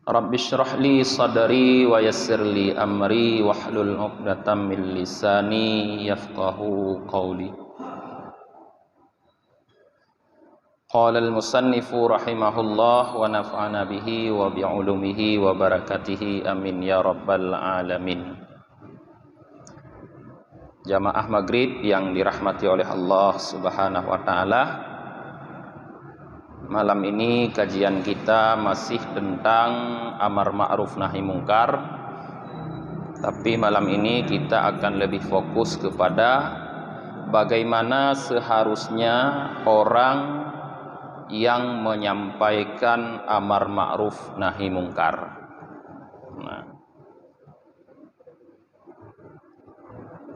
Rabbi shrah li sadri wa yassir li amri wahlul 'uqdatam min lisani yafqahu qawli. Qala al-musannifu rahimahullah wa nafa'ana bihi wa bi'ulumihi wa barakatihi amin ya rabbal alamin. Jamaah maghrib yang dirahmati oleh Allah Subhanahu wa taala. Malam ini kajian kita masih tentang amar ma'ruf nahi mungkar. Tapi malam ini kita akan lebih fokus kepada bagaimana seharusnya orang yang menyampaikan amar ma'ruf nahi mungkar.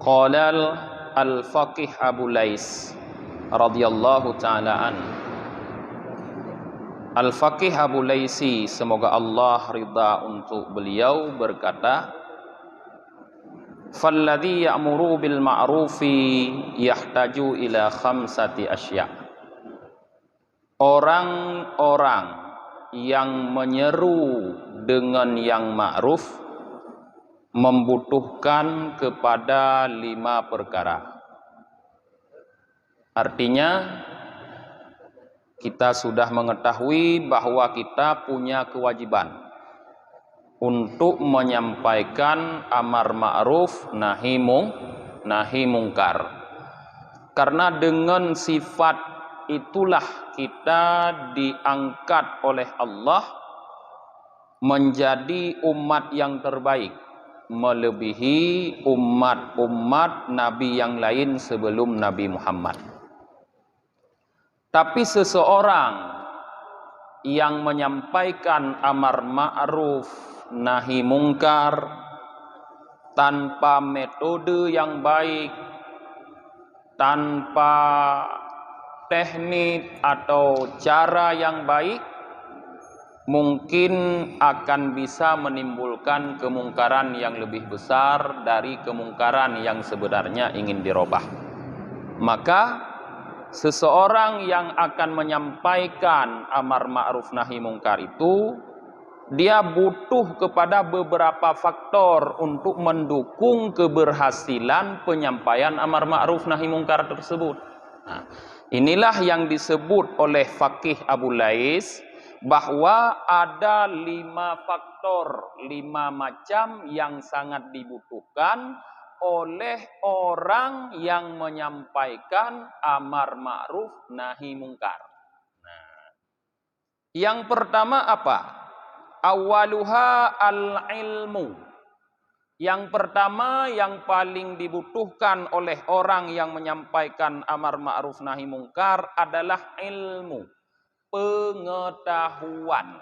Qala al-faqih Abu Lais radhiyallahu ta'ala an. Al-Faqih Abu Laisi, semoga Allah ridha untuk beliau, berkata, "Falladhi ya'muru bil ma'rufi yahtaju ila khamsati asya'." Orang-orang yang menyeru dengan yang ma'ruf membutuhkan kepada 5 perkara. Artinya, kita sudah mengetahui bahwa kita punya kewajiban untuk menyampaikan amar ma'ruf nahi mungkar. Karena dengan sifat itulah kita diangkat oleh Allah menjadi umat yang terbaik, melebihi umat-umat Nabi yang lain sebelum Nabi Muhammad. Tapi seseorang yang menyampaikan amar ma'ruf nahi mungkar tanpa metode yang baik, tanpa teknik atau cara yang baik, mungkin akan bisa menimbulkan kemungkaran yang lebih besar dari kemungkaran yang sebenarnya ingin dirubah. Maka seseorang yang akan menyampaikan amar ma'ruf nahi mungkar itu, dia butuh kepada beberapa faktor untuk mendukung keberhasilan penyampaian amar ma'ruf nahi mungkar tersebut. Nah, inilah yang disebut oleh Faqih Abu Lais bahwa ada 5 faktor, 5 macam yang sangat dibutuhkan oleh orang yang menyampaikan amar ma'ruf nahi mungkar. Nah, yang pertama apa? Awaluha al-ilmu. Yang pertama yang paling dibutuhkan oleh orang yang menyampaikan amar ma'ruf nahi mungkar adalah ilmu, pengetahuan,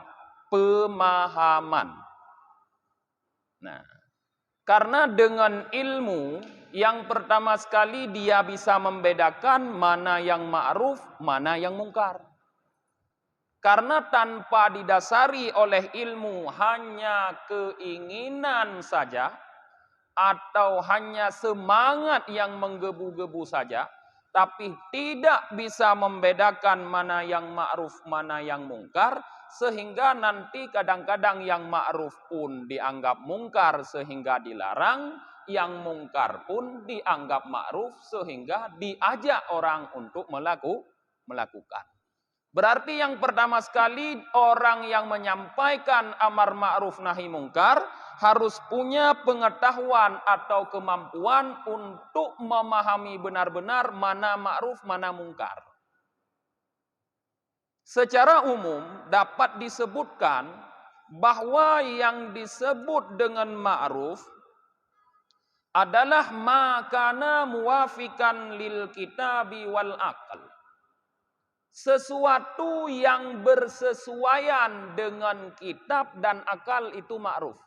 pemahaman. Nah, karena dengan ilmu, yang pertama sekali dia bisa membedakan mana yang ma'ruf, mana yang mungkar. Karena tanpa didasari oleh ilmu, hanya keinginan saja, atau hanya semangat yang menggebu-gebu saja, tapi tidak bisa membedakan mana yang ma'ruf, mana yang mungkar, sehingga nanti kadang-kadang yang ma'ruf pun dianggap mungkar sehingga dilarang, yang mungkar pun dianggap ma'ruf sehingga diajak orang untuk melakukan. Berarti yang pertama sekali orang yang menyampaikan amar ma'ruf nahi mungkar harus punya pengetahuan atau kemampuan untuk memahami benar-benar mana ma'ruf, mana mungkar. Secara umum dapat disebutkan bahwa yang disebut dengan ma'ruf adalah makana muwafikan lil kitabi wal aql. Sesuatu yang bersesuaian dengan kitab dan akal itu ma'ruf.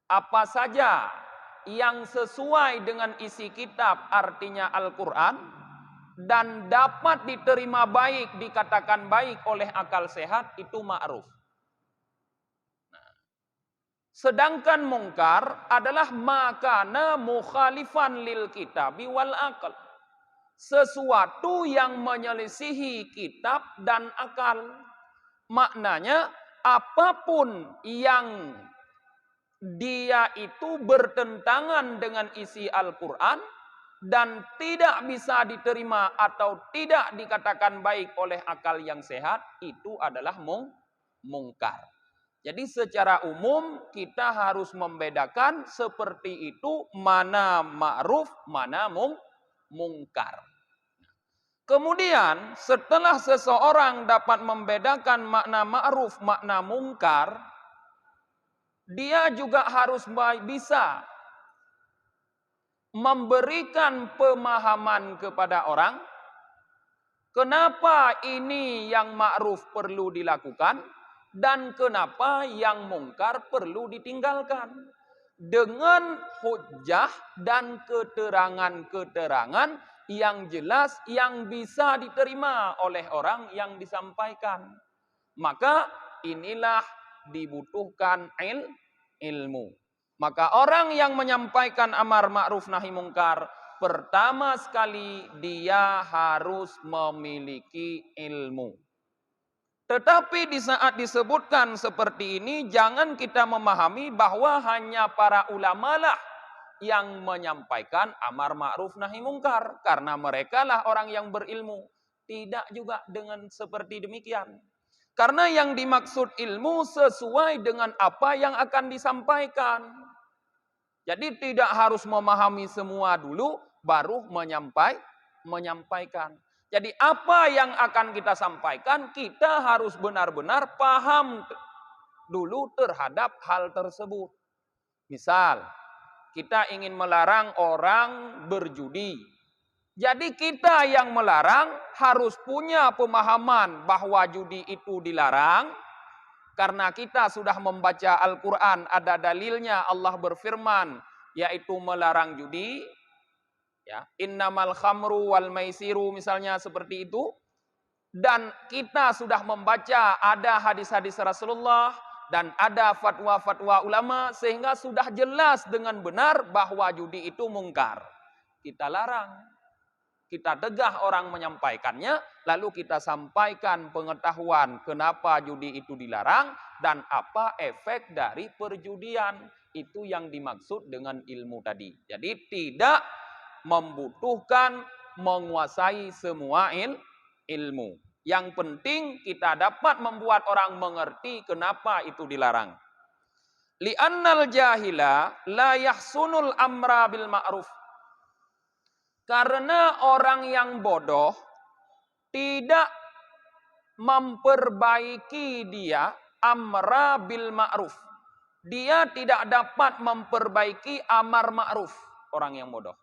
Apa saja yang sesuai dengan isi kitab, artinya Al-Quran, dan dapat diterima baik, dikatakan baik oleh akal sehat, itu ma'ruf. Sedangkan mungkar adalah makana mukhalifan lil kitabi wal aql. Sesuatu yang menyelisihi kitab dan akal. Maknanya apapun yang dia itu bertentangan dengan isi Al-Quran dan tidak bisa diterima atau tidak dikatakan baik oleh akal yang sehat, itu adalah mungkar. Jadi secara umum kita harus membedakan seperti itu, mana ma'ruf, mana mungkar. Kemudian setelah seseorang dapat membedakan makna ma'ruf, makna mungkar, dia juga harus bisa memberikan pemahaman kepada orang, kenapa ini yang ma'ruf perlu dilakukan, dan kenapa yang mungkar perlu ditinggalkan. Dengan hujjah dan keterangan-keterangan yang jelas, yang bisa diterima oleh orang yang disampaikan. Maka inilah dibutuhkan ilmu. Maka orang yang menyampaikan amar ma'ruf nahi mungkar, pertama sekali dia harus memiliki ilmu. Tetapi di saat disebutkan seperti ini, jangan kita memahami bahwa hanya para ulama lah yang menyampaikan amar ma'ruf nahi mungkar, karena mereka lah orang yang berilmu. Tidak juga dengan seperti demikian. Karena yang dimaksud ilmu sesuai dengan apa yang akan disampaikan. Jadi tidak harus memahami semua dulu, baru menyampaikan. Jadi apa yang akan kita sampaikan, kita harus benar-benar paham dulu terhadap hal tersebut. Misal, kita ingin melarang orang berjudi. Jadi kita yang melarang harus punya pemahaman bahwa judi itu dilarang. Karena kita sudah membaca Al-Quran, ada dalilnya Allah berfirman, yaitu melarang judi. Ya, innamal khamru wal maisiru misalnya seperti itu. Dan kita sudah membaca ada hadis-hadis Rasulullah dan ada fatwa-fatwa ulama, sehingga sudah jelas dengan benar bahwa judi itu mungkar. Kita larang. Kita tegah orang menyampaikannya, lalu kita sampaikan pengetahuan kenapa judi itu dilarang dan apa efek dari perjudian. Itu yang dimaksud dengan ilmu tadi. Jadi tidak membutuhkan menguasai semua ilmu. Yang penting kita dapat membuat orang mengerti kenapa itu dilarang. Li'annal jahila la yahsunul amra bil ma'ruf. Karena orang yang bodoh tidak memperbaiki dia amra bil ma'ruf. Dia tidak dapat memperbaiki amar ma'ruf, orang yang bodoh.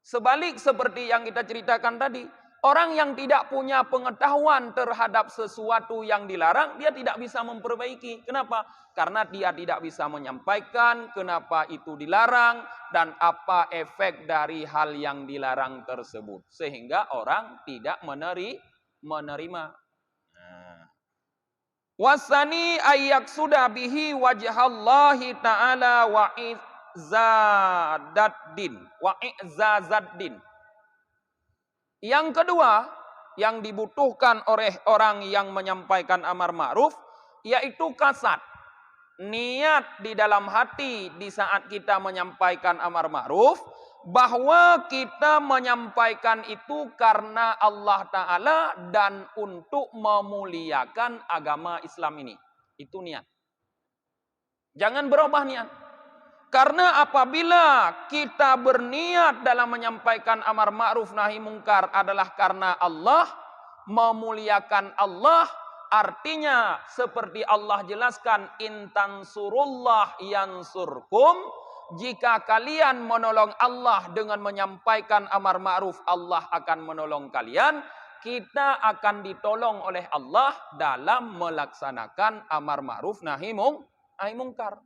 Sebalik seperti yang kita ceritakan tadi, orang yang tidak punya pengetahuan terhadap sesuatu yang dilarang, dia tidak bisa memperbaiki. Kenapa? Karena dia tidak bisa menyampaikan kenapa itu dilarang dan apa efek dari hal yang dilarang tersebut. Sehingga orang tidak menerima. Wasani ayyak sudah bihi wajhallahi ta'ala wa'izzazaddin. Yang kedua, yang dibutuhkan oleh orang yang menyampaikan amar ma'ruf, yaitu kasad. Niat di dalam hati di saat kita menyampaikan amar ma'ruf, bahwa kita menyampaikan itu karena Allah Ta'ala dan untuk memuliakan agama Islam ini. Itu niat. Jangan berubah niat. Karena apabila kita berniat dalam menyampaikan amar ma'ruf nahi mungkar adalah karena Allah, memuliakan Allah, artinya seperti Allah jelaskan, intansurullah yansurkum, jika kalian menolong Allah dengan menyampaikan amar ma'ruf, Allah akan menolong kalian. Kita akan ditolong oleh Allah dalam melaksanakan amar ma'ruf nahi mungkar.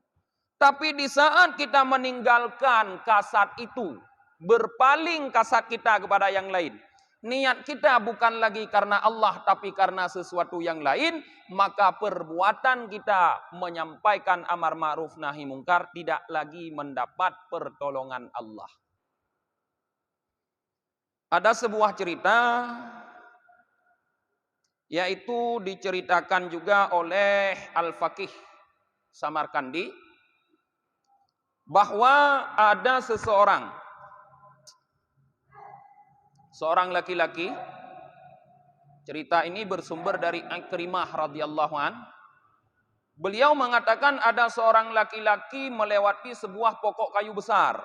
Tapi di saat kita meninggalkan kasat itu, berpaling kasat kita kepada yang lain, niat kita bukan lagi karena Allah tapi karena sesuatu yang lain, maka perbuatan kita menyampaikan amar ma'ruf nahi mungkar tidak lagi mendapat pertolongan Allah. Ada sebuah cerita Yaitu diceritakan juga oleh Al-Faqih Samarkandi bahwa ada seorang laki-laki, cerita ini bersumber dari Ikrimah radhiyallahu an. Beliau mengatakan ada seorang laki-laki melewati sebuah pokok kayu besar.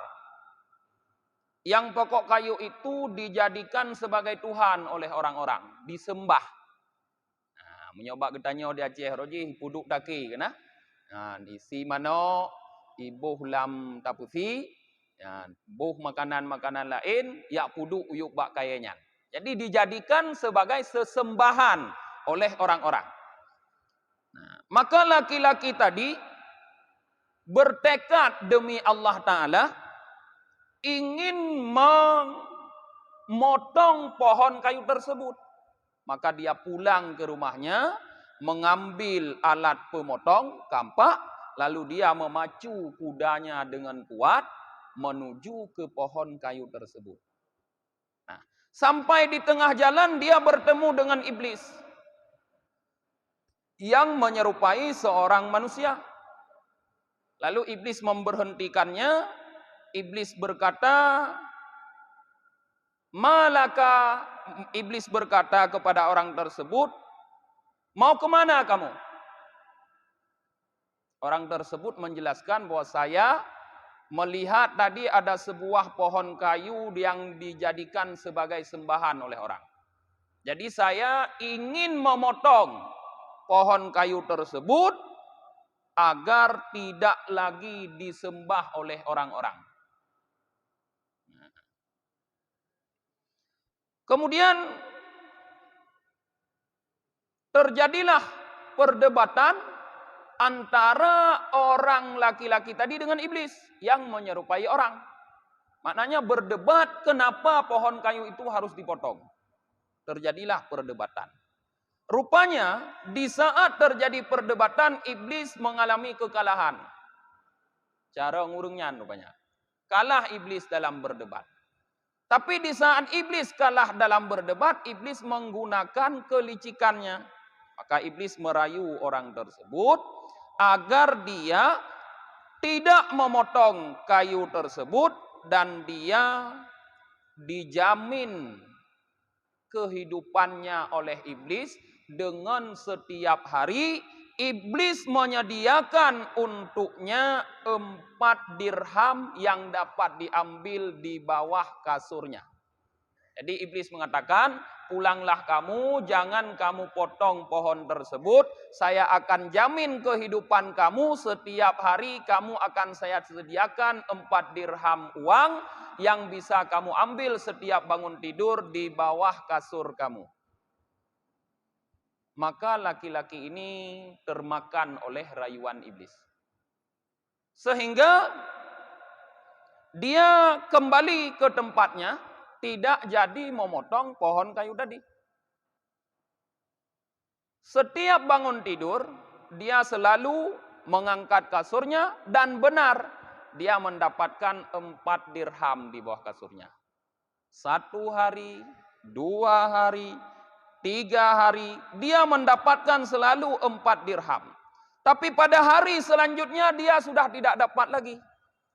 Yang pokok kayu itu dijadikan sebagai Tuhan oleh orang-orang, disembah. Nah, menyoba getanya di Aceh roji puduk daki kena. Nah, di si mano ibuh lam tapusi, ya, buh makanan-makanan lain, ya puduk uyuk bak kayanya. Jadi dijadikan sebagai sesembahan oleh orang-orang. Nah, maka laki-laki tadi bertekad demi Allah Ta'ala ingin memotong pohon kayu tersebut. Maka dia pulang ke rumahnya, mengambil alat pemotong kampak, lalu dia memacu kudanya dengan kuat menuju ke pohon kayu tersebut. Nah, sampai di tengah jalan dia bertemu dengan iblis yang menyerupai seorang manusia. Lalu iblis memberhentikannya. Iblis berkata, "Malaka?" Iblis berkata kepada orang tersebut, "Mau kemana kamu?" Orang tersebut menjelaskan bahwa saya melihat tadi ada sebuah pohon kayu yang dijadikan sebagai sembahan oleh orang. Jadi saya ingin memotong pohon kayu tersebut agar tidak lagi disembah oleh orang-orang. Kemudian terjadilah perdebatan antara orang laki-laki tadi dengan iblis yang menyerupai orang. Maknanya berdebat kenapa pohon kayu itu harus dipotong. Terjadilah perdebatan. Rupanya di saat terjadi perdebatan iblis mengalami kekalahan. Cara ngurungnya rupanya. Kalah iblis dalam berdebat. Tapi di saat iblis kalah dalam berdebat, iblis menggunakan kelicikannya. Maka iblis merayu orang tersebut agar dia tidak memotong kayu tersebut dan dia dijamin kehidupannya oleh iblis dengan setiap hari iblis menyediakan untuknya 4 dirham yang dapat diambil di bawah kasurnya. Jadi iblis mengatakan, pulanglah kamu, jangan kamu potong pohon tersebut. Saya akan jamin kehidupan kamu, setiap hari kamu akan saya sediakan 4 dirham uang yang bisa kamu ambil setiap bangun tidur di bawah kasur kamu. Maka laki-laki ini termakan oleh rayuan iblis. Sehingga dia kembali ke tempatnya, tidak jadi memotong pohon kayu tadi. Setiap bangun tidur, dia selalu mengangkat kasurnya dan benar, dia mendapatkan 4 dirham di bawah kasurnya. 1 hari, 2 hari, 3 hari, dia mendapatkan selalu 4 dirham. Tapi pada hari selanjutnya dia sudah tidak dapat lagi.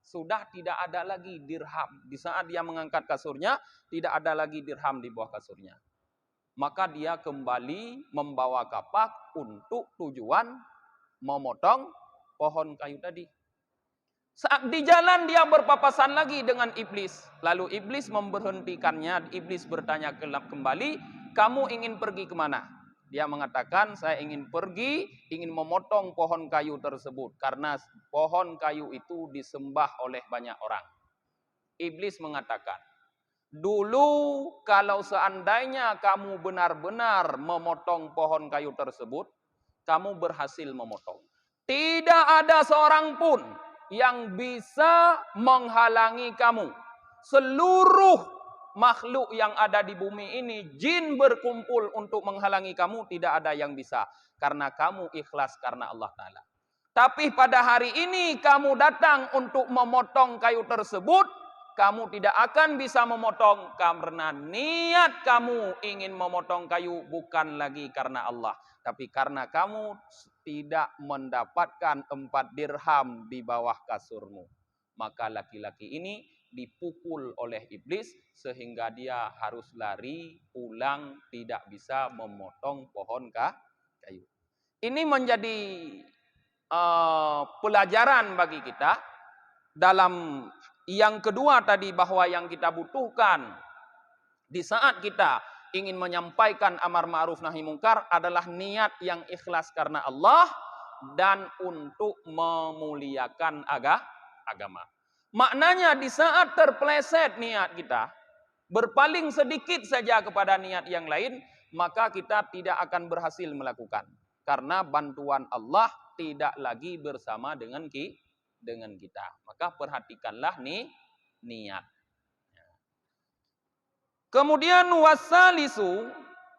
Sudah tidak ada lagi dirham. Di saat dia mengangkat kasurnya, tidak ada lagi dirham di bawah kasurnya. Maka dia kembali membawa kapak untuk tujuan memotong pohon kayu tadi. Saat di jalan dia berpapasan lagi dengan iblis. Lalu iblis memberhentikannya. Iblis bertanya kembali, "Kamu ingin pergi kemana?" Dia mengatakan, "Saya ingin pergi, ingin memotong pohon kayu tersebut. Karena pohon kayu itu disembah oleh banyak orang." Iblis mengatakan, "Dulu kalau seandainya kamu benar-benar memotong pohon kayu tersebut, kamu berhasil memotong. Tidak ada seorang pun yang bisa menghalangi kamu. Seluruh makhluk yang ada di bumi ini, jin berkumpul untuk menghalangi kamu, tidak ada yang bisa. Karena kamu ikhlas karena Allah Ta'ala. Tapi pada hari ini kamu datang untuk memotong kayu tersebut, kamu tidak akan bisa memotong karena niat kamu ingin memotong kayu bukan lagi karena Allah, tapi karena kamu tidak mendapatkan 4 dirham di bawah kasurmu. Maka laki-laki ini dipukul oleh iblis sehingga dia harus lari pulang, tidak bisa memotong pohon kayu. Ini menjadi pelajaran bagi kita dalam yang kedua tadi, bahwa yang kita butuhkan di saat kita ingin menyampaikan amar ma'ruf nahi mungkar adalah niat yang ikhlas karena Allah dan untuk memuliakan agama. Maknanya di saat terpeleset niat kita, berpaling sedikit saja kepada niat yang lain, maka kita tidak akan berhasil melakukan. Karena bantuan Allah tidak lagi bersama dengan kita. Maka perhatikanlah niat. Kemudian wasalisu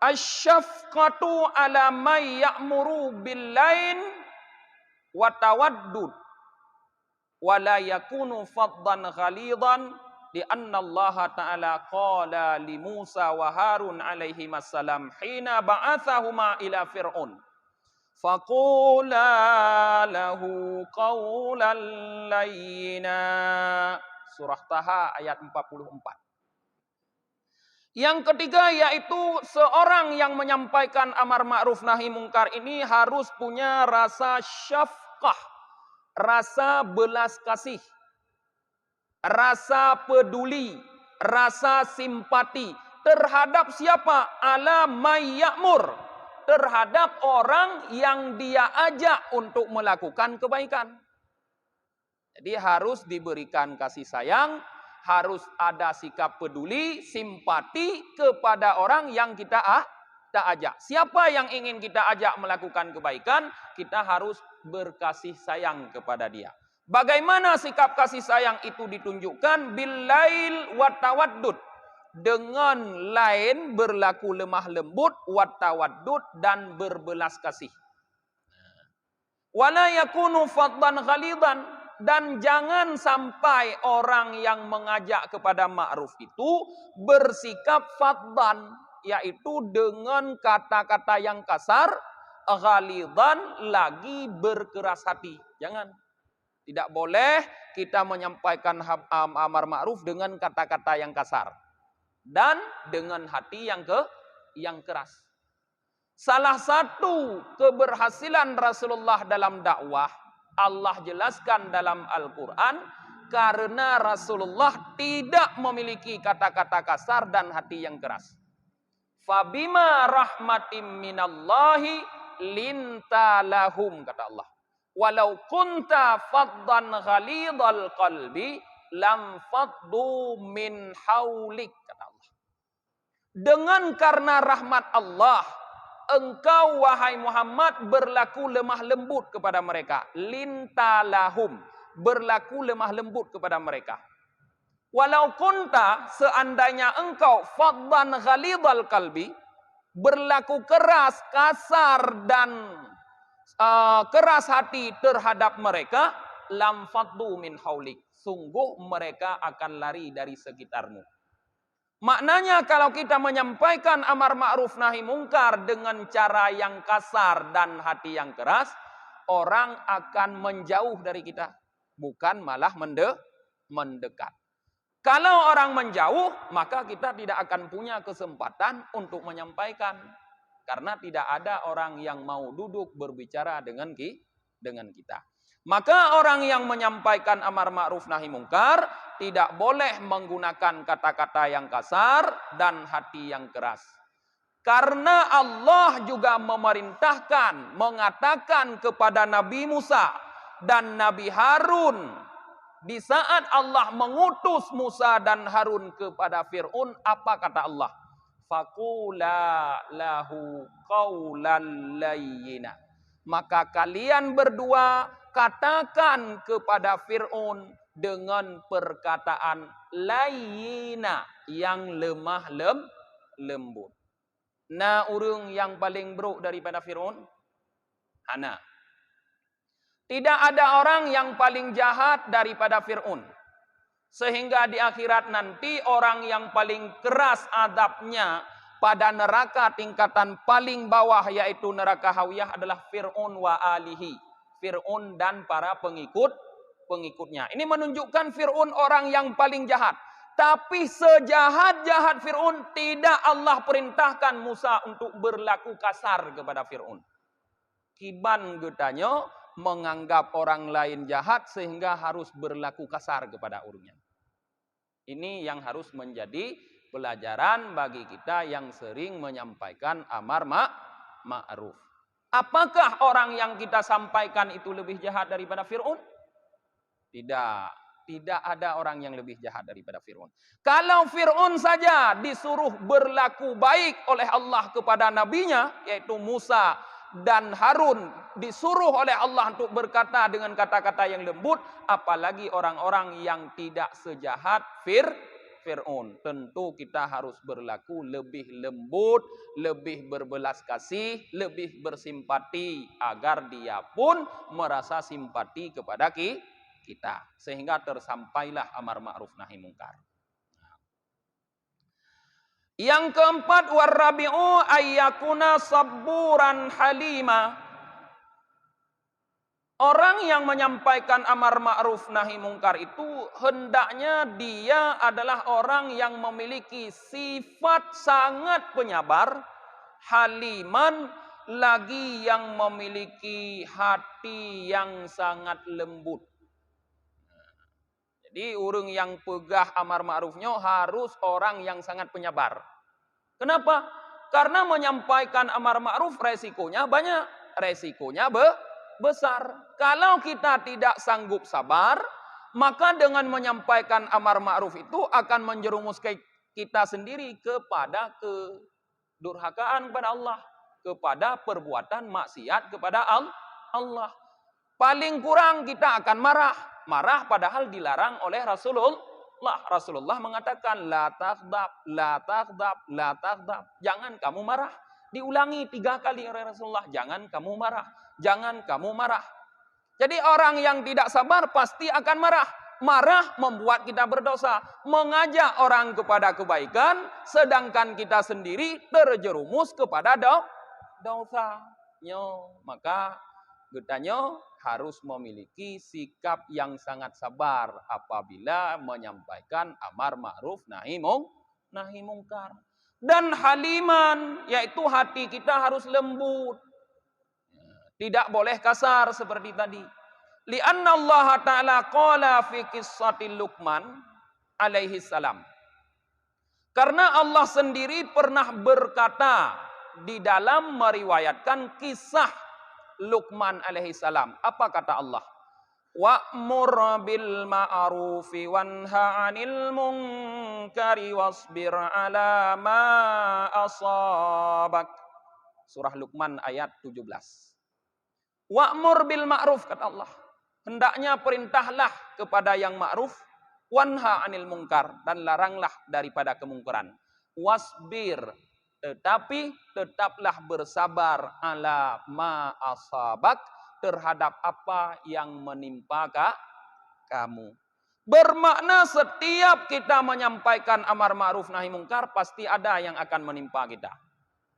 asyafqatu ala may ya'muru bil lain wa tawaddud wa la yakunu faddan ghalidan li anna Allah ta'ala qala li Musa wa Harun alaihi wassalam hina ba'athahuma ila fir'aun faqula lahu qawlan layyina. Surah Taha ayat 44. Yang ketiga yaitu seorang yang menyampaikan amar ma'ruf nahi mungkar ini harus punya rasa syafqah, rasa belas kasih, rasa peduli, rasa simpati terhadap siapa? Ala may ya'mur, terhadap orang yang dia ajak untuk melakukan kebaikan. Jadi harus diberikan kasih sayang, harus ada sikap peduli, simpati kepada orang yang kita ajak. Siapa yang ingin kita ajak melakukan kebaikan, kita harus berkasih sayang kepada dia. Bagaimana sikap kasih sayang itu ditunjukkan? Billail wa tawaddud. Dengan lain berlaku lemah lembut, wa tawaddud dan berbelas kasih. Wala yakunu faddan ghalidan, dan jangan sampai orang yang mengajak kepada ma'ruf itu bersikap faddan, yaitu dengan kata-kata yang kasar, ghalidan lagi berkeras hati. Jangan. Tidak boleh kita menyampaikan amar ma'ruf dengan kata-kata yang kasar dan dengan hati yang keras. Salah satu keberhasilan Rasulullah dalam dakwah, Allah jelaskan dalam Al-Quran, karena Rasulullah tidak memiliki kata-kata kasar dan hati yang keras. Fabima rahmatim minallahi linta lahum, kata Allah. Walau kunta faddan ghalidhal qalbi lam faddu min haulik, kata Allah. Dengan karena rahmat Allah, engkau wahai Muhammad berlaku lemah lembut kepada mereka. Lintalahum, berlaku lemah lembut kepada mereka. Walau kunta, seandainya engkau faddan ghalidhal qalbi, berlaku keras, kasar dan keras hati terhadap mereka, lam faddu min haulik, sungguh mereka akan lari dari sekitarmu. Maknanya kalau kita menyampaikan amar ma'ruf nahi mungkar dengan cara yang kasar dan hati yang keras, orang akan menjauh dari kita, bukan malah mendekat. Kalau orang menjauh, maka kita tidak akan punya kesempatan untuk menyampaikan. Karena tidak ada orang yang mau duduk berbicara dengan kita. Maka orang yang menyampaikan amar ma'ruf nahi mungkar tidak boleh menggunakan kata-kata yang kasar dan hati yang keras. Karena Allah juga memerintahkan, mengatakan kepada Nabi Musa dan Nabi Harun, di saat Allah mengutus Musa dan Harun kepada Fir'aun, apa kata Allah? Faqula lahu qawlan layyina. Maka kalian berdua katakan kepada Fir'aun dengan perkataan layyina, yang lemah lembut. Nah, urang yang paling buruk daripada Fir'aun? Ana. Tidak ada orang yang paling jahat daripada Fir'aun. Sehingga di akhirat nanti orang yang paling keras adabnya pada neraka tingkatan paling bawah yaitu neraka hawiyah adalah Fir'aun wa alihi. Fir'aun dan para pengikutnya. Ini menunjukkan Fir'aun orang yang paling jahat. Tapi sejahat-jahat Fir'aun tidak Allah perintahkan Musa untuk berlaku kasar kepada Fir'aun. Kiban getanya menganggap orang lain jahat sehingga harus berlaku kasar kepada orangnya. Ini yang harus menjadi pelajaran bagi kita yang sering menyampaikan amar ma'ruf. Apakah orang yang kita sampaikan itu lebih jahat daripada Fir'aun? Tidak. Tidak ada orang yang lebih jahat daripada Fir'aun. Kalau Fir'aun saja disuruh berlaku baik oleh Allah kepada nabinya, yaitu Musa dan Harun, disuruh oleh Allah untuk berkata dengan kata-kata yang lembut, apalagi orang-orang yang tidak sejahat Fir'aun. Tentu kita harus berlaku lebih lembut, lebih berbelas kasih, lebih bersimpati, agar dia pun merasa simpati kepada kita, sehingga tersampailah amar ma'ruf nahi mungkar. Yang keempat, warabi'u ayyakuna sabburan halima. Orang yang menyampaikan amar ma'ruf nahi mungkar itu hendaknya dia adalah orang yang memiliki sifat sangat penyabar, haliman, lagi yang memiliki hati yang sangat lembut. Jadi orang yang pegah amar ma'rufnya harus orang yang sangat penyabar. Kenapa? Karena menyampaikan amar ma'ruf resikonya banyak. Resikonya besar. Kalau kita tidak sanggup sabar, maka dengan menyampaikan amar ma'ruf itu akan menjerumus kita sendiri kepada kedurhakaan kepada Allah. Kepada perbuatan maksiat kepada Allah. Paling kurang kita akan marah. Marah padahal dilarang oleh Rasulullah. Rasulullah mengatakan, la taghdab, la taghdab, la taghdab. Jangan kamu marah. Diulangi 3 kali oleh Rasulullah. Jangan kamu marah. Jangan kamu marah. Jadi orang yang tidak sabar pasti akan marah. Marah membuat kita berdosa. Mengajak orang kepada kebaikan, sedangkan kita sendiri terjerumus kepada dosa. Maka getanya harus memiliki sikap yang sangat sabar apabila menyampaikan amar ma'ruf nahi mungkar. Dan haliman, yaitu hati kita harus lembut. Tidak boleh kasar seperti tadi. Lianna Allah Ta'ala qala fi qissati Luqman alaihi salam. Karena Allah sendiri pernah berkata di dalam meriwayatkan kisah Luqman alaihi salam. Apa kata Allah? Wa'mur bil ma'rufi wanha 'anil munkari wasbir 'ala ma asabak. Surah Luqman ayat 17. Wa'mur bil ma'ruf kata Allah. Hendaknya perintahlah kepada yang ma'ruf, wanha 'anil munkar, dan laranglah daripada kemungkaran. Wasbir, tetapi tetaplah bersabar ala ma asabak, terhadap apa yang menimpa kamu. Bermakna setiap kita menyampaikan amar ma'ruf nahi mungkar pasti ada yang akan menimpa kita.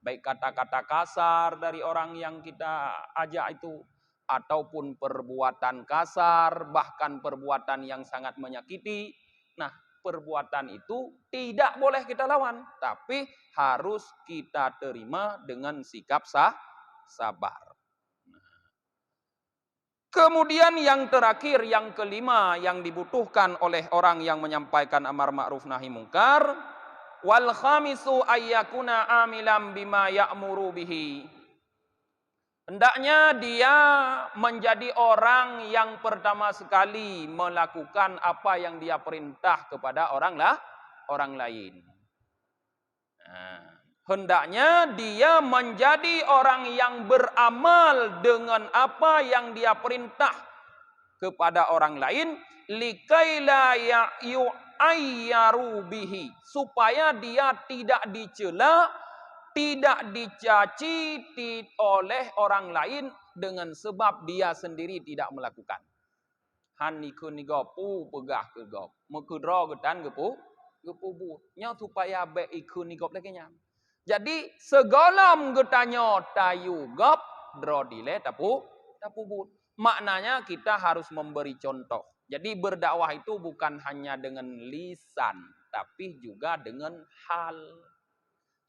Baik kata-kata kasar dari orang yang kita ajak itu, ataupun perbuatan kasar, bahkan perbuatan yang sangat menyakiti. Nah, perbuatan itu tidak boleh kita lawan, tapi harus kita terima dengan sikap sabar. Kemudian yang terakhir, yang kelima yang dibutuhkan oleh orang yang menyampaikan amar ma'ruf nahi mungkar, wal khamisu ayyakuna amilan bima ya'muru bihi. Hendaknya dia menjadi orang yang pertama sekali melakukan apa yang dia perintah kepada orang lain. Hendaknya dia menjadi orang yang beramal dengan apa yang dia perintah kepada orang lain, likaila yu'ayyaru bihi, supaya dia tidak dicela, tidak dicaci oleh orang lain dengan sebab dia sendiri tidak melakukan. Han ikun ni gopu pegah ke gop. Mekudro getan gepu but. Nya supaya be ikun ni gop lagi nya. Jadi segolom getanyo tayu gop dro dile tapu but. Maknanya kita harus memberi contoh. Jadi berdakwah itu bukan hanya dengan lisan, tapi juga dengan hal.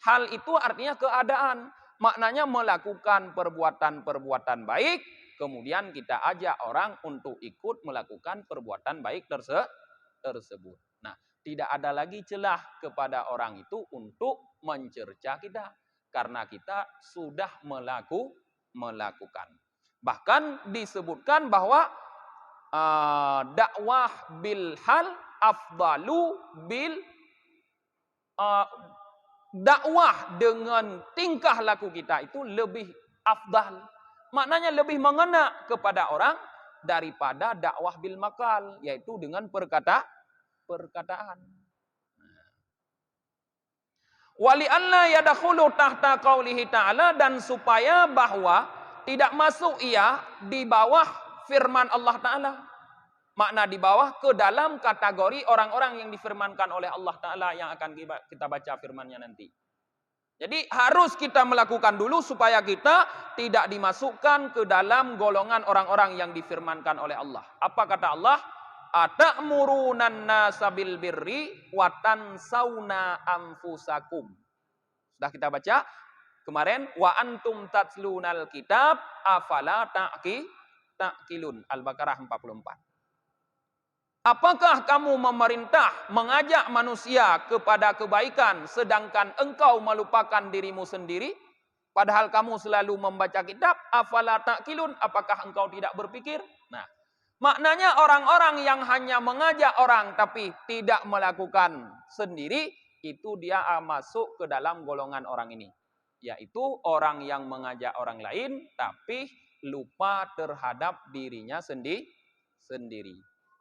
Hal itu artinya keadaan. Maknanya melakukan perbuatan-perbuatan baik, kemudian kita ajak orang untuk ikut melakukan perbuatan baik tersebut. Nah, tidak ada lagi celah kepada orang itu untuk mencerca kita. Karena kita sudah melakukan. Bahkan disebutkan bahwa dakwah bil hal afdalu bil dakwah dengan tingkah laku kita itu lebih afdal. Maknanya lebih mengena kepada orang daripada dakwah bil makal, yaitu dengan perkataan. Wali alla yadkhulu tahta qaulihi ta'ala, dan supaya bahwa tidak masuk ia di bawah firman Allah Ta'ala. Makna di bawah ke dalam kategori orang-orang yang difirmankan oleh Allah Ta'ala yang akan kita baca firmannya nanti. Jadi harus kita melakukan dulu supaya kita tidak dimasukkan ke dalam golongan orang-orang yang difirmankan oleh Allah. Apa kata Allah? Atamuruna nasa bil birri wa tansawna anfusakum. Sudah kita baca kemarin, wa antum tatlunal kitab afala ta'qilun. Al-Baqarah 44. Apakah kamu memerintah mengajak manusia kepada kebaikan sedangkan engkau melupakan dirimu sendiri? Padahal kamu selalu membaca kitab. Afala ta'qilun, apakah engkau tidak berpikir? Nah, maknanya orang-orang yang hanya mengajak orang tapi tidak melakukan sendiri, itu dia masuk ke dalam golongan orang ini. Yaitu orang yang mengajak orang lain tapi lupa terhadap dirinya sendiri.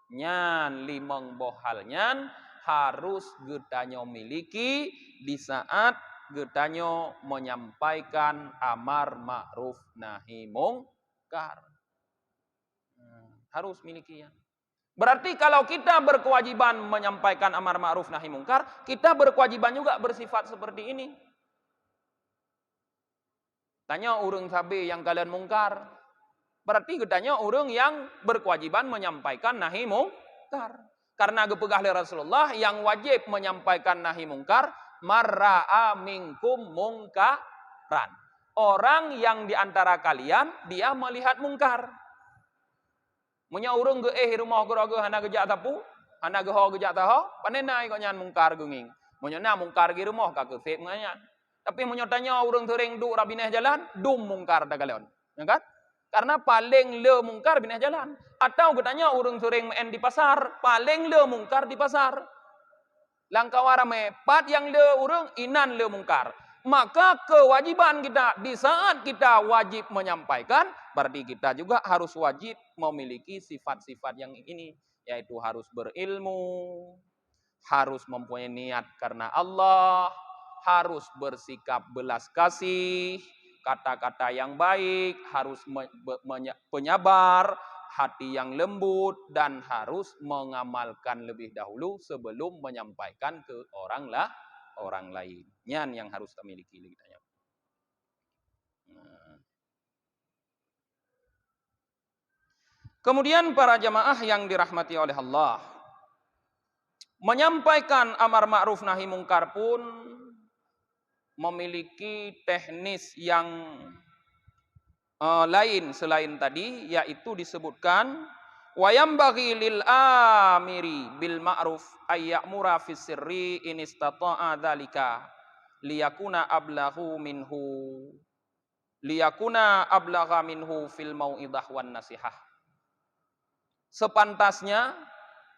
Nyan limang bohal nyan harus getanyo miliki di saat getanyo menyampaikan amar ma'ruf nahi mungkar. Harus milikinya. Berarti kalau kita berkewajiban menyampaikan amar ma'ruf nahi mungkar, kita berkewajiban juga bersifat seperti ini. Tanya urang sabe yang kalian mungkar. Berarti getanya orang yang berkewajiban menyampaikan nahi mungkar. Karena gepegah oleh Rasulullah yang wajib menyampaikan nahi mungkar, marra'a minkum mungkaran. Orang yang diantara kalian dia melihat mungkar. Munya urang ge rumah geroge hana gejak tapu, hana ge ho gejak taho, panenai kok nyan mungkar genging. Munya na mungkar ge rumah ka ke fek nganyan. Tapi munya tanya urang teuring du rabineh jalan, dum mungkar da kalian. Ya kan? Karena paling le mungkar bineh jalan. Atau katanya urang sering main di pasar, paling le mungkar di pasar. Langkah rame, pat yang le urang inan le mungkar. Maka kewajiban kita di saat kita wajib menyampaikan, berarti kita juga harus wajib memiliki sifat-sifat yang ini, yaitu harus berilmu, harus mempunyai niat karena Allah, harus bersikap belas kasih, kata-kata yang baik, harus penyabar, hati yang lembut, dan harus mengamalkan lebih dahulu sebelum menyampaikan ke orang lain. Nyan yang harus kita miliki. Kemudian para jamaah yang dirahmati oleh Allah, menyampaikan amar ma'ruf nahi mungkar pun memiliki teknis yang lain selain tadi, yaitu disebutkan wayam bagi lil amiri bil ma'ruf ayyamura fis sirri in istata'a dzalika liyakuna ablagha minhu fil mau'idah wan nasihah. Sepantasnya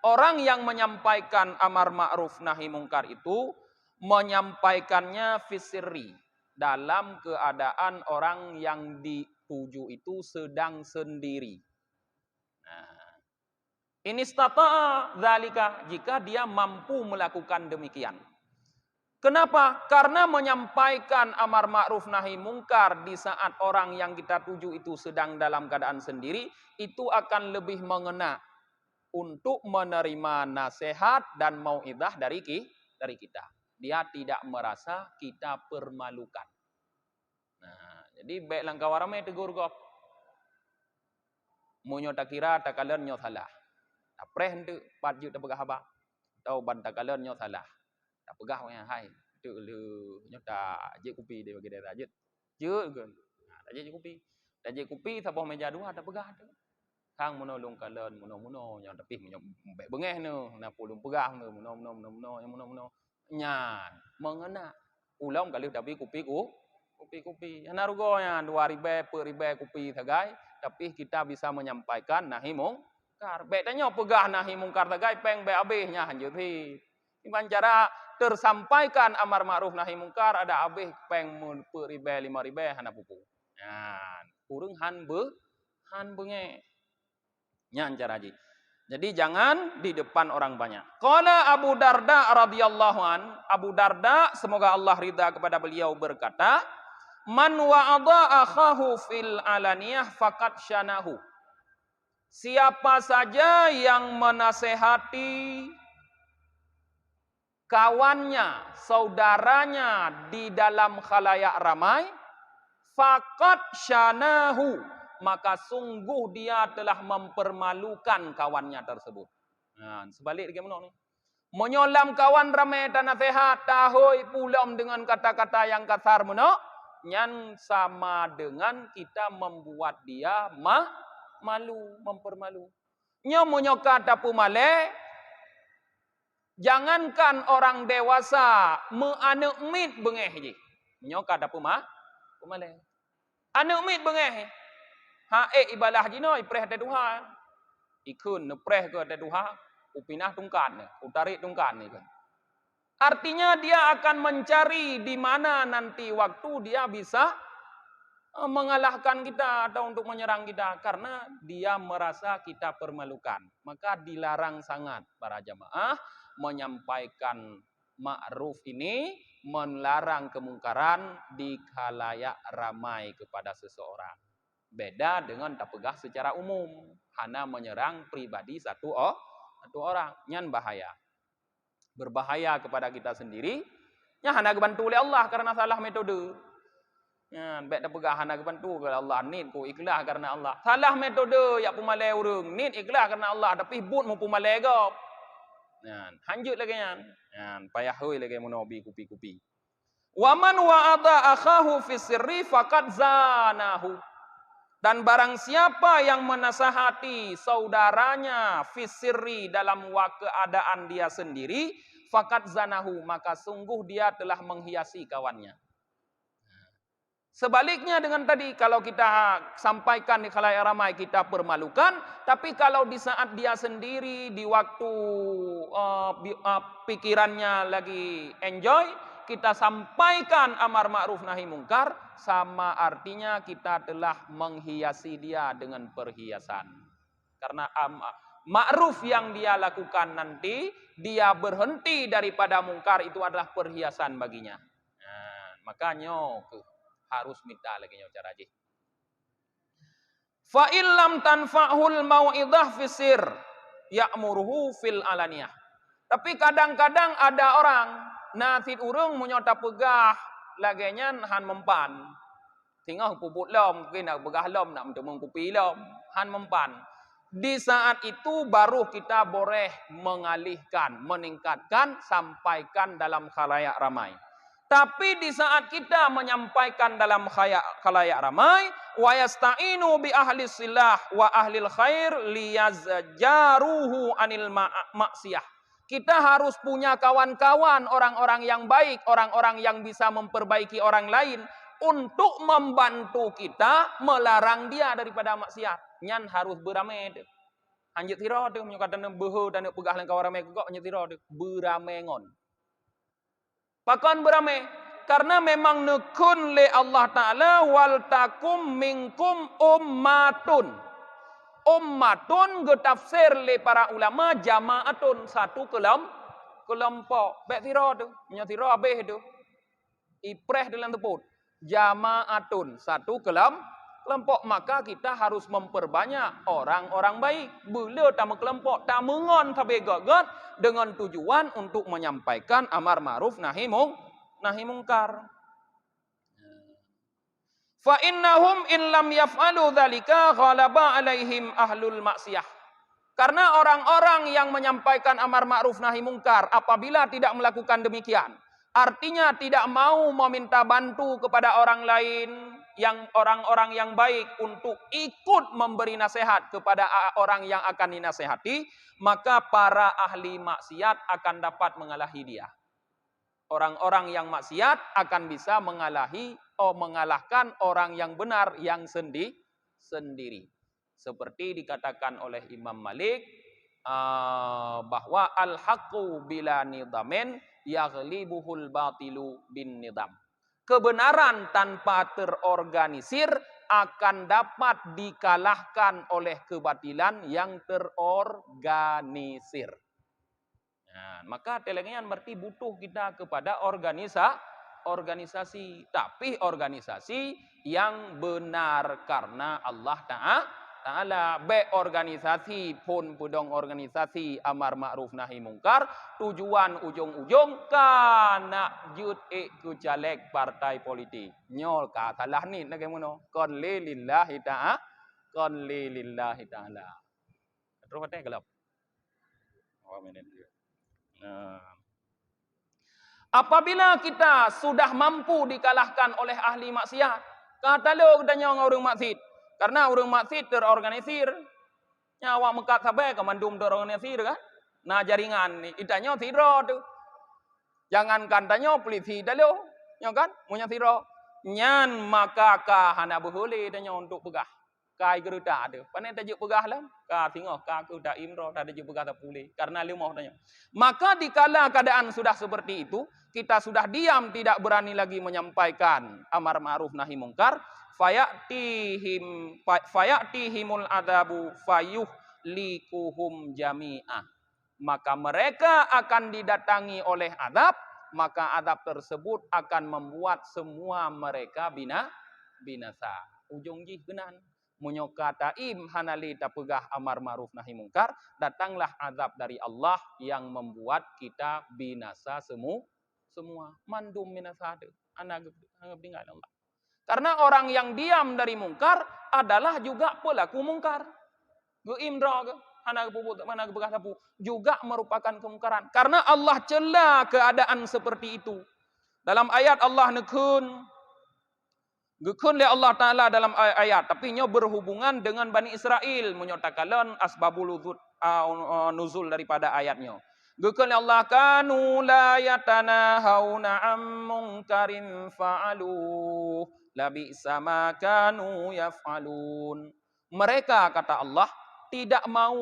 orang yang menyampaikan amar ma'ruf nahi mungkar itu menyampaikannya fisirri, dalam keadaan orang yang dituju itu sedang sendiri. Nah, ini istata'a dzalika, jika dia mampu melakukan demikian. Kenapa? Karena menyampaikan amar ma'ruf nahi mungkar di saat orang yang kita tuju itu sedang dalam keadaan sendiri, itu akan lebih mengena untuk menerima nasihat dan mau'idah dari kita. Dia tidak merasa kita permalukan. Nah, jadi baik langkah ramai tegur kau. Munyo tak kira tak kalian nyo salah. Tak preh hentu patju tak pegah apa. Tahu ban tak kalian nyo salah. Tak pegah punya hai. Tu lu nyo tak je kopi dia bagi dia tak je. Je kan. Nah, tak je kopi. Tak je kopi sabah meja dua tak pegah tu. Kang menolong kalian muno yang tapi baik bengeh nu na pulung pegah nu muno yang muno nyan mengena ulang kali tapi kopi narugo nya 2 ribu per ribu kopi sagai tapi kita bisa menyampaikan nahi mungkar baik tanya pegah nahi mungkar sagai peng baik abihnya hanjut hi iman cara tersampaikan amar ma'ruf nahi mungkar ada abih peng per ribu 5 ribu hana pupu nyan urang han bengeh nyan cara ji. Jadi jangan di depan orang banyak. Qala Abu Darda radhiyallahu an, Abu Darda semoga Allah ridha kepada beliau berkata, "Man wa'adha akhahu fil alaniyah faqad syanahu." Siapa saja yang menasehati kawannya, saudaranya di dalam khalayak ramai, faqad syanahu, maka sungguh dia telah mempermalukan kawannya tersebut. Nah, sebalik dia menok ni. Menyolam kawan ramai dan nasihat, tahoi pulam dengan kata-kata yang kasar menok, nyan sama dengan kita membuat dia malu, mempermalu. Nyo menyokat tapu male, jangankan orang dewasa meanek mit bengeh je. Nyokat tapu male. Anek mit bengeh. Ibadah jino ipreh te duha. Ikun nepreh ke te duha, upinah tungkan, utarik tungkan ni kan. Artinya dia akan mencari di mana nanti waktu dia bisa mengalahkan kita atau untuk menyerang kita karena dia merasa kita permalukan. Maka dilarang sangat para jamaah menyampaikan ma'ruf ini, melarang kemungkaran di khalayak ramai kepada seseorang. Beda dengan tak pegah secara umum. Hana menyerang pribadi satu orang. Nyan bahaya. Berbahaya kepada kita sendiri. Nya hana kebantu oleh Allah karena salah metode. Nyan baik tak pegah hana kebantu oleh Allah. Nit ku ikhlas karena Allah. Salah metode yak pumalai urang. Nit ikhlas karena Allah. Tapi but mu pumalai gop. Nyan hanjut lagi nyan. Nyan payah hoi lagi monobi kupi-kupi. Waman wa'adha akhahu fi sirri faqad zanahu. Dan barang siapa yang menasihati saudaranya fisirri dalam keadaan dia sendiri, fakat zanahu, maka sungguh dia telah menghiasi kawannya. Sebaliknya dengan tadi, kalau kita sampaikan di khalayak ramai kita permalukan, tapi kalau di saat dia sendiri di waktu pikirannya lagi enjoy, kita sampaikan amar ma'ruf nahi mungkar, sama artinya kita telah menghiasi dia dengan perhiasan. Karena ma'ruf yang dia lakukan nanti, dia berhenti daripada mungkar, itu adalah perhiasan baginya. Nah, makanya harus minta lagi cara je. Fa illam tanfa'hul mau'idah fisir ya'muruhu fil alaniyah. Tapi kadang-kadang ada orang nasid urung menyota pegah laganya han mempan. Tinggal puput lom, mungkin nak pegah lom, nak untuk mengkupi lom, han mempan. Di saat itu baru kita boleh mengalihkan, meningkatkan, sampaikan dalam khalayak ramai. Tapi di saat kita menyampaikan dalam khalayak ramai, wa yasta'inu bi ahli silah wa ahlil khair liyazjaruhu anil maksiyah. Kita harus punya kawan-kawan, orang-orang yang baik, orang-orang yang bisa memperbaiki orang lain untuk membantu kita melarang dia daripada maksiat. Nyan harus beramai. Anjut tiro tu menyukatan behu dan pegah lengkau ramai kok anjut tiro tu beramengon. Pakan beramai karena memang nekun le Allah Taala wal takum minkum ummatun. Ummatun getafsir le para ulama jamaatun satu kelompok. Baik tiro tu, menyatiro habis tu. Ipreh dalam teput. Jamaatun satu kelompok, maka kita harus memperbanyak orang-orang baik. Bila tamu kelompok, tamu ngon tabe gagat dengan tujuan untuk menyampaikan amar ma'ruf nahi mungkar. Fa innahum in lam yaf'alu dzalika ghalaba alaihim ahlul maksiyah. Karena orang-orang yang menyampaikan amar ma'ruf nahi mungkar apabila tidak melakukan demikian, artinya tidak mau meminta bantu kepada orang lain, yang orang-orang yang baik untuk ikut memberi nasihat kepada orang yang akan dinasehati, maka para ahli maksiat akan dapat mengalahi dia. Orang-orang yang maksiat akan bisa mengalahkan orang yang benar yang sendiri. Seperti dikatakan oleh Imam Malik bahwa al-haqqu bila nidamin yaghlibuhul batilu bin nidam. Kebenaran tanpa terorganisir akan dapat dikalahkan oleh kebatilan yang terorganisir. Nah, maka telengian berarti butuh kita kepada organisasi. Tapi organisasi yang benar karena Allah Ta'ala. Baik organisasi pun pudong organisasi amar ma'ruf nahi mungkar. Tujuan ujung-ujung kana jut ku caleg partai politik. Nyol ka salah ni bagaimana? Kon lillahi ta'ala. Terus apa gelap? Oh, minit dia. Apabila kita sudah mampu dikalahkan oleh ahli maksiat, kata lo katanya orang maksiat, karena orang maksiat terorganisir, nyawa mekat sampai kemandum terorganisir kan, nah jaringan ni, itanya siro tu, jangan kantanya polisi dalo, ya kan, punya siro, nyan maka hana boleh tanya untuk pegah. Kai geruda ada. Panai tajuk pegah lah. Ka tengok ka aku dak imro dak tajuk pegah tak boleh. Karena limau tanya. Maka dikala keadaan sudah seperti itu, kita sudah diam tidak berani lagi menyampaikan amar ma'ruf nahi mungkar, fayatihimul adabu fayuhlikuhum jami'ah. Maka mereka akan didatangi oleh adab, maka adab tersebut akan membuat semua mereka binasa. Ujung jih genan. Munyoka taim hanali tapegah amar ma'ruf nahi mungkar, datanglah azab dari Allah yang membuat kita binasa semua. Mandum binasa ada. Anak bingat Allah. Karena orang yang diam dari mungkar adalah juga pelaku mungkar. Geimdra ke, anak puput mana begah sapu juga merupakan kemungkaran. Karena Allah cela keadaan seperti itu. Dalam ayat Allah nekun oleh Allah Ta'ala dalam ayat. Tapi nya berhubungan dengan Bani Israel. Menyatakan asbabul nuzul daripada ayatnya. Gekun Allah kanu la yatanahawna am munkarin fa'aluh. Labi'sa ma kanu yaf'alun. Mereka kata Allah tidak mau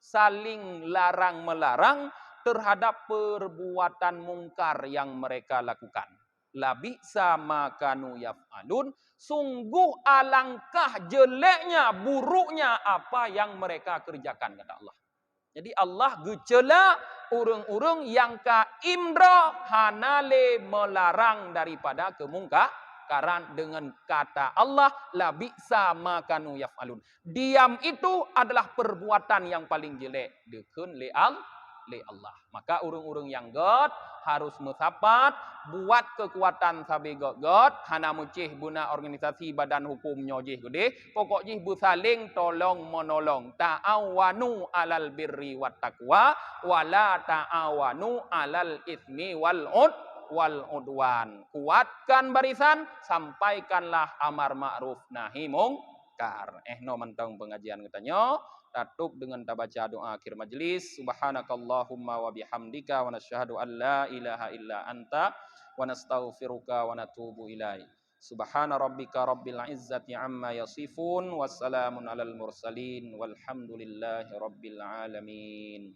saling larang-melarang terhadap perbuatan mungkar yang mereka lakukan. Labi'sa ma kanu yaf'alun, sungguh alangkah jeleknya, buruknya apa yang mereka kerjakan kata Allah. Jadi Allah gecela urang-urang yang ka imra hanale melarang daripada kemungkaran dengan kata Allah labi'sa ma kanu yaf'alun. Diam itu adalah perbuatan yang paling jelek dekun le Allah. Maka urang-urang yang god harus musapat, buat kekuatan sabi god, hana mucih guna organisasi badan hukum nyojih gede, pokok jih busaling tolong menolong, ta'awanu alal birri wat taqwa, wala ta'awanu alal itsmi wal udwan. Kuatkan barisan, sampaikanlah amar ma'ruf nahi mungkar. No mentang pengajian katanya. Tutup dengan baca doa akhir majlis. Subhanakallahumma wa bihamdika wa nasyhadu an la ilaha illa anta wa nastaghfiruka wa natubu ilaik. Subhana rabbika rabbil izzati amma yasifun wassalamun alal mursalin walhamdulillahi rabbil alamin.